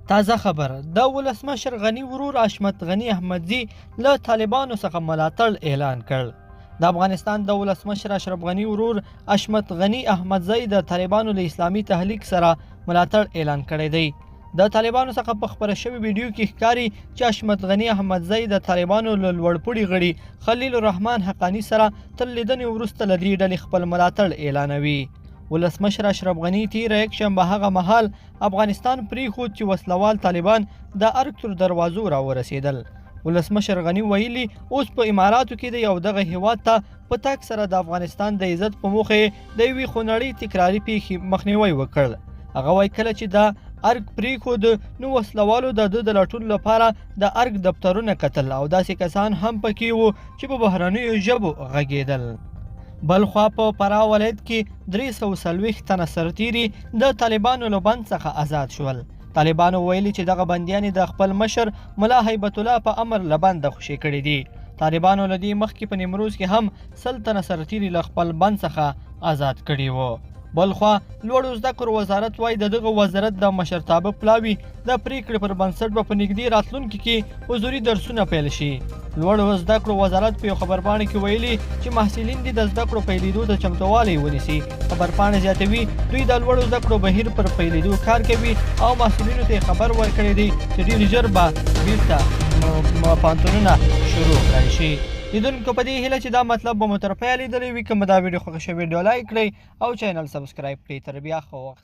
تازه خبر د ولسمشر غني ورور حشمت غني احمدزي له طالبانو څخه ملاتړ اعلان کړ. د افغانستان د ولسمشر اشرف غني ورور حشمت غني احمدزي د طالبانو له اسلامي تحریک سره ملاتړ اعلان کړی دی. د طالبانو څخه په خبره شوی ویډیو کې ښکاري چې حشمت غني احمدزي د طالبانو له لوړپوړي غړي خلیل الرحمن حقانی سره تر لیدنې وروسته له دې ډلې خپل ملاتړ اعلانوي. ولسمشر اشرف غني تېره یکشنبه هغه مهال افغانستان پرېښود چې وسلوال طالبان د ارګ تر دروازو راورسېدل. ولسمشر غني ویلي اوس په اماراتو کې د یو دغه هیواد ته په تګ سره د افغانستان د عزت په موخې د یوې خونړۍ تکراري پیښې مخنیوی وکړ. هغه وایي کله چې د ارګ پرېښود نو وسلوالو د ده د لټون لپاره د ارګ دفترونه کتل او داسې کسان هم پکې وو چې په بهرنیو ژبو غږېدل. بلخوا په فراه ولایت کې 340 تنه سرتیري د طالبانو له بند څخه آزاد شول. طالبانو ویلي چې دغه بندیان د خپل مشر ملا هیبت الله په امر له بنده خوشي کړي دي. طالبانو له دې مخکې په نیمروز کې هم 100 تنه سرتیري له خپل بند څخه آزاد کړي وو. بلخوا لوړو زده کړو وزارت وایي د دغه وزارت د مشرتابه پلاوي د پریکړې پر بنسټ به په نږدې راتلونکي کې حضوري درسونه پیل شي. لوړو زده کړو وزارت په یو خبرپاڼه کې ویلي چې محصلین دې د زده کړو پیلېدو ته چمتووالی ونیسي. خبرپاڼه زیاتوي دوی د لوړو زده کړو بهیر پر پیلېدو کار کوي او محصلینو ته خبر ورکړی دی چې ډېر ژر به بیرته پوهنتونونه شروع کړای شي. لیدونکو په دې هیله چې دا مطلب به مو تر پایه لیدلی وي. که مو دا ویډیو خوښه شوې ویډیو لایک کړئ او چینل سبسکرایب کړئ. تر بیا ښه وخت.